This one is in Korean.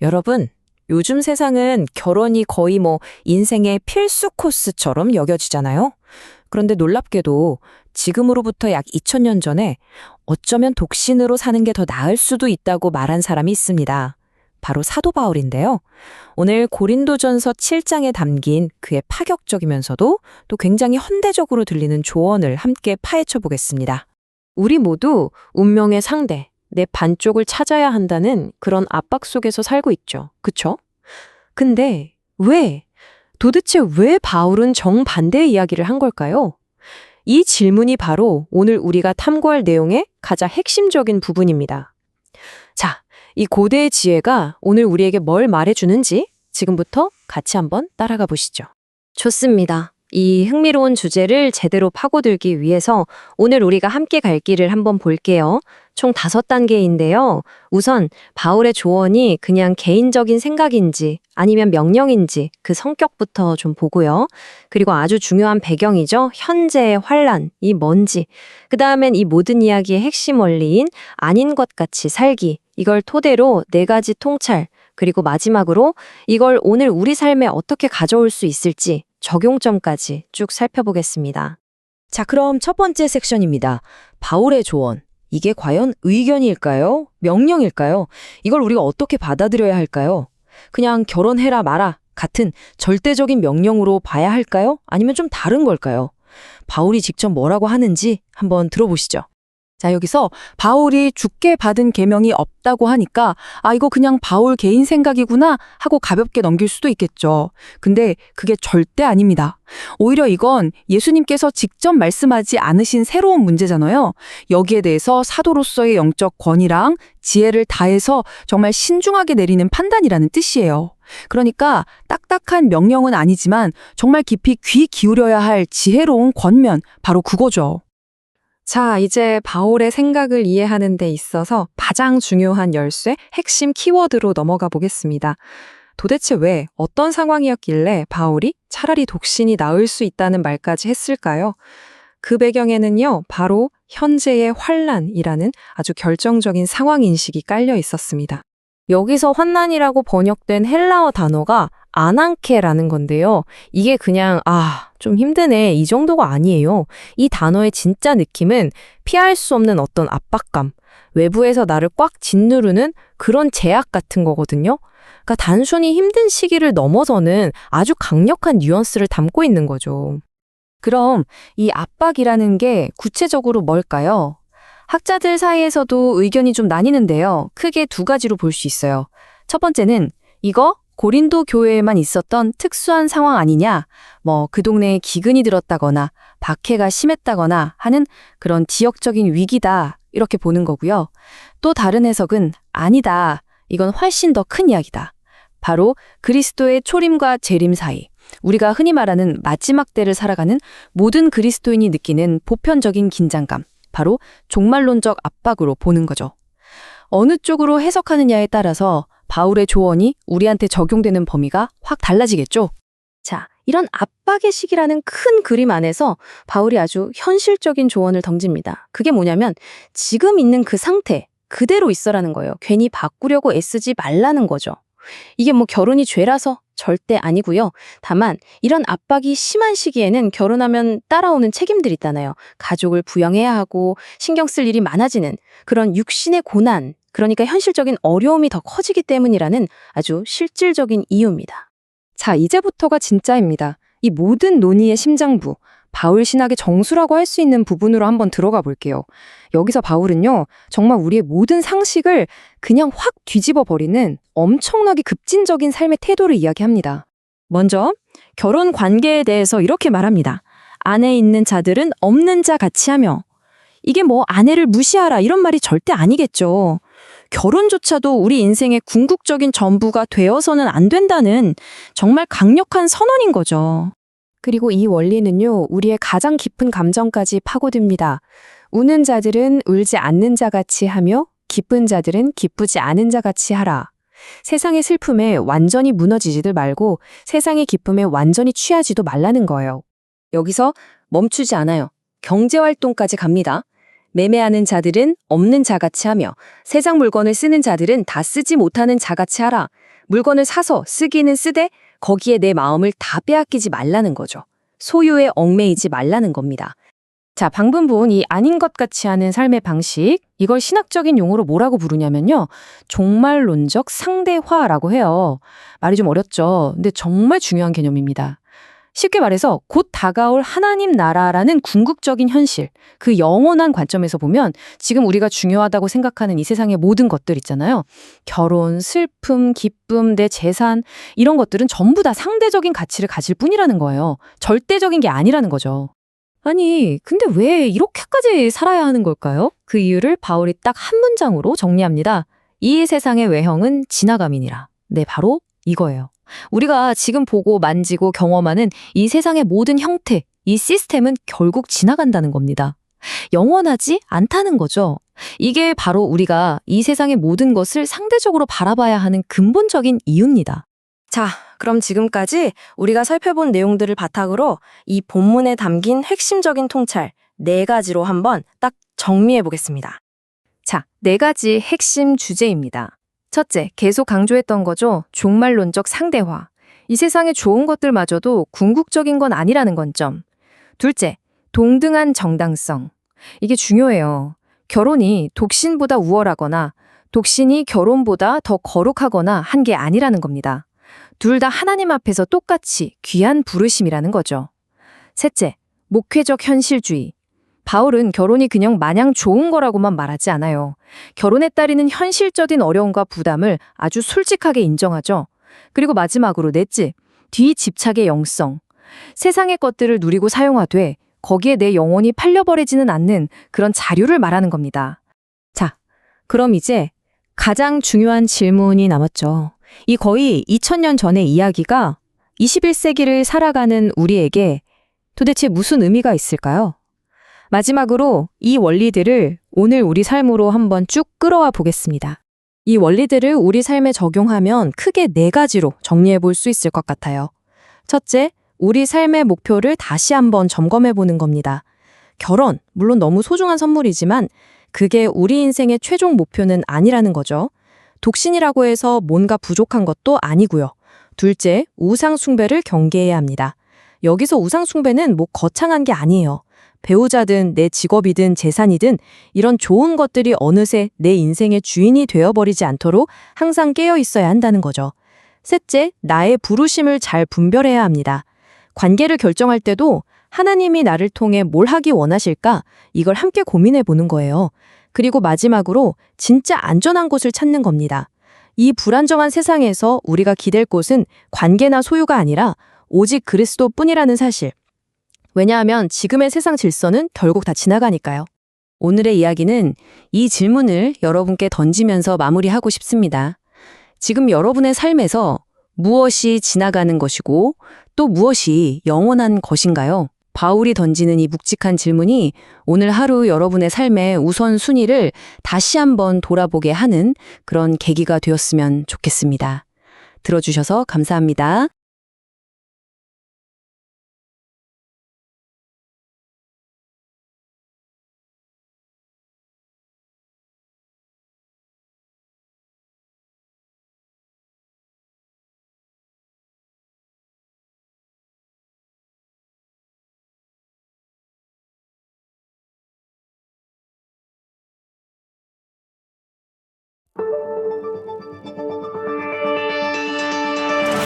여러분, 요즘 세상은 결혼이 거의 인생의 필수 코스처럼 여겨지잖아요. 그런데 놀랍게도 지금으로부터 약 2000년 전에 어쩌면 독신으로 사는 게 더 나을 수도 있다고 말한 사람이 있습니다. 바로 사도 바울인데요. 오늘 고린도전서 7장에 담긴 그의 파격적이면서도 또 굉장히 헌대적으로 들리는 조언을 함께 파헤쳐 보겠습니다. 우리 모두 운명의 상대, 내 반쪽을 찾아야 한다는 그런 압박 속에서 살고 있죠. 그쵸? 근데 도대체 왜 바울은 정반대의 이야기를 한 걸까요? 이 질문이 바로 오늘 우리가 탐구할 내용의 가장 핵심적인 부분입니다. 자, 이 고대의 지혜가 오늘 우리에게 뭘 말해주는지 지금부터 같이 한번 따라가 보시죠. 좋습니다. 이 흥미로운 주제를 제대로 파고들기 위해서 오늘 우리가 함께 갈 길을 한번 볼게요. 총 5단계인데요. 우선 바울의 조언이 그냥 개인적인 생각인지 아니면 명령인지 그 성격부터 좀 보고요. 그리고 아주 중요한 배경이죠. 현재의 환란이 뭔지. 그 다음엔 이 모든 이야기의 핵심 원리인 아닌 것 같이 살기. 이걸 토대로 4가지 통찰. 그리고 마지막으로 이걸 오늘 우리 삶에 어떻게 가져올 수 있을지 적용점까지 쭉 살펴보겠습니다. 자, 그럼 첫 번째 섹션입니다. 바울의 조언. 이게 과연 의견일까요? 명령일까요? 이걸 우리가 어떻게 받아들여야 할까요? 그냥 결혼해라 마라 같은 절대적인 명령으로 봐야 할까요? 아니면 좀 다른 걸까요? 바울이 직접 뭐라고 하는지 한번 들어보시죠. 자, 여기서 바울이 주께 받은 계명이 없다고 하니까 이거 그냥 바울 개인 생각이구나 하고 가볍게 넘길 수도 있겠죠. 근데 그게 절대 아닙니다. 오히려 이건 예수님께서 직접 말씀하지 않으신 새로운 문제잖아요. 여기에 대해서 사도로서의 영적 권위랑 지혜를 다해서 정말 신중하게 내리는 판단이라는 뜻이에요. 그러니까 딱딱한 명령은 아니지만 정말 깊이 귀 기울여야 할 지혜로운 권면, 바로 그거죠. 자, 이제 바울의 생각을 이해하는 데 있어서 가장 중요한 열쇠, 핵심 키워드로 넘어가 보겠습니다. 도대체 왜, 어떤 상황이었길래 바울이 차라리 독신이 나을 수 있다는 말까지 했을까요? 그 배경에는요, 바로 현재의 환란이라는 아주 결정적인 상황인식이 깔려 있었습니다. 여기서 환난이라고 번역된 헬라어 단어가 아난케라는 건데요. 이게 그냥 좀 힘드네 이 정도가 아니에요. 이 단어의 진짜 느낌은 피할 수 없는 어떤 압박감, 외부에서 나를 꽉 짓누르는 그런 제약 같은 거거든요. 그러니까 단순히 힘든 시기를 넘어서는 아주 강력한 뉘앙스를 담고 있는 거죠. 그럼 이 압박이라는 게 구체적으로 뭘까요? 학자들 사이에서도 의견이 좀 나뉘는데요. 크게 2가지로 볼 수 있어요. 첫 번째는 이거 고린도 교회에만 있었던 특수한 상황 아니냐, 그 동네에 기근이 들었다거나 박해가 심했다거나 하는 그런 지역적인 위기다, 이렇게 보는 거고요. 또 다른 해석은 아니다, 이건 훨씬 더 큰 이야기다. 바로 그리스도의 초림과 재림 사이, 우리가 흔히 말하는 마지막 때를 살아가는 모든 그리스도인이 느끼는 보편적인 긴장감, 바로 종말론적 압박으로 보는 거죠. 어느 쪽으로 해석하느냐에 따라서 바울의 조언이 우리한테 적용되는 범위가 확 달라지겠죠? 자, 이런 압박의 시기라는 큰 그림 안에서 바울이 아주 현실적인 조언을 던집니다. 그게 뭐냐면 지금 있는 그 상태 그대로 있어라는 거예요. 괜히 바꾸려고 애쓰지 말라는 거죠. 이게 결혼이 죄라서 절대 아니고요. 다만 이런 압박이 심한 시기에는 결혼하면 따라오는 책임들이 있잖아요. 가족을 부양해야 하고 신경 쓸 일이 많아지는 그런 육신의 고난, 그러니까 현실적인 어려움이 더 커지기 때문이라는 아주 실질적인 이유입니다. 자, 이제부터가 진짜입니다. 이 모든 논의의 심장부, 바울 신학의 정수라고 할 수 있는 부분으로 한번 들어가 볼게요. 여기서 바울은요, 정말 우리의 모든 상식을 그냥 확 뒤집어 버리는 엄청나게 급진적인 삶의 태도를 이야기합니다. 먼저 결혼 관계에 대해서 이렇게 말합니다. 안에 있는 자들은 없는 자 같이 하며, 이게 아내를 무시하라 이런 말이 절대 아니겠죠. 결혼조차도 우리 인생의 궁극적인 전부가 되어서는 안 된다는 정말 강력한 선언인 거죠. 그리고 이 원리는요, 우리의 가장 깊은 감정까지 파고듭니다. 우는 자들은 울지 않는 자 같이 하며 기쁜 자들은 기쁘지 않은 자 같이 하라. 세상의 슬픔에 완전히 무너지지들 말고 세상의 기쁨에 완전히 취하지도 말라는 거예요. 여기서 멈추지 않아요. 경제활동까지 갑니다. 매매하는 자들은 없는 자같이 하며 세상 물건을 쓰는 자들은 다 쓰지 못하는 자같이 하라. 물건을 사서 쓰기는 쓰되 거기에 내 마음을 다 빼앗기지 말라는 거죠. 소유에 얽매이지 말라는 겁니다. 자, 방금 본 이 아닌 것 같이 하는 삶의 방식, 이걸 신학적인 용어로 뭐라고 부르냐면요. 종말론적 상대화라고 해요. 말이 좀 어렵죠. 근데 정말 중요한 개념입니다. 쉽게 말해서 곧 다가올 하나님 나라라는 궁극적인 현실, 그 영원한 관점에서 보면 지금 우리가 중요하다고 생각하는 이 세상의 모든 것들 있잖아요. 결혼, 슬픔, 기쁨, 내 재산, 이런 것들은 전부 다 상대적인 가치를 가질 뿐이라는 거예요. 절대적인 게 아니라는 거죠. 아니, 근데 왜 이렇게까지 살아야 하는 걸까요? 그 이유를 바울이 딱 한 문장으로 정리합니다. 이 세상의 외형은 지나감이니라. 네, 바로 이거예요. 우리가 지금 보고 만지고 경험하는 이 세상의 모든 형태, 이 시스템은 결국 지나간다는 겁니다. 영원하지 않다는 거죠. 이게 바로 우리가 이 세상의 모든 것을 상대적으로 바라봐야 하는 근본적인 이유입니다. 자, 그럼 지금까지 우리가 살펴본 내용들을 바탕으로 이 본문에 담긴 핵심적인 통찰 4가지로 한번 딱 정리해 보겠습니다. 자, 4가지 핵심 주제입니다. 첫째, 계속 강조했던 거죠. 종말론적 상대화. 이 세상의 좋은 것들마저도 궁극적인 건 아니라는 관점. 둘째, 동등한 정당성. 이게 중요해요. 결혼이 독신보다 우월하거나 독신이 결혼보다 더 거룩하거나 한 게 아니라는 겁니다. 둘 다 하나님 앞에서 똑같이 귀한 부르심이라는 거죠. 셋째, 목회적 현실주의. 바울은 결혼이 그냥 마냥 좋은 거라고만 말하지 않아요. 결혼에 따르는 현실적인 어려움과 부담을 아주 솔직하게 인정하죠. 그리고 마지막으로 넷째, 뒤집착의 영성. 세상의 것들을 누리고 사용하되 거기에 내 영혼이 팔려버리지는 않는 그런 자료를 말하는 겁니다. 자, 그럼 이제 가장 중요한 질문이 남았죠. 이 거의 2000년 전의 이야기가 21세기를 살아가는 우리에게 도대체 무슨 의미가 있을까요? 마지막으로 이 원리들을 오늘 우리 삶으로 한번 쭉 끌어와 보겠습니다. 이 원리들을 우리 삶에 적용하면 크게 4가지로 정리해 볼 수 있을 것 같아요. 첫째, 우리 삶의 목표를 다시 한번 점검해 보는 겁니다. 결혼, 물론 너무 소중한 선물이지만 그게 우리 인생의 최종 목표는 아니라는 거죠. 독신이라고 해서 뭔가 부족한 것도 아니고요. 둘째, 우상 숭배를 경계해야 합니다. 여기서 우상 숭배는 뭐 거창한 게 아니에요. 배우자든 내 직업이든 재산이든 이런 좋은 것들이 어느새 내 인생의 주인이 되어버리지 않도록 항상 깨어 있어야 한다는 거죠. 셋째, 나의 부르심을 잘 분별해야 합니다. 관계를 결정할 때도 하나님이 나를 통해 뭘 하기 원하실까? 이걸 함께 고민해 보는 거예요. 그리고 마지막으로 진짜 안전한 곳을 찾는 겁니다. 이 불안정한 세상에서 우리가 기댈 곳은 관계나 소유가 아니라 오직 그리스도뿐이라는 사실. 왜냐하면 지금의 세상 질서는 결국 다 지나가니까요. 오늘의 이야기는 이 질문을 여러분께 던지면서 마무리하고 싶습니다. 지금 여러분의 삶에서 무엇이 지나가는 것이고 또 무엇이 영원한 것인가요? 바울이 던지는 이 묵직한 질문이 오늘 하루 여러분의 삶의 우선순위를 다시 한번 돌아보게 하는 그런 계기가 되었으면 좋겠습니다. 들어주셔서 감사합니다.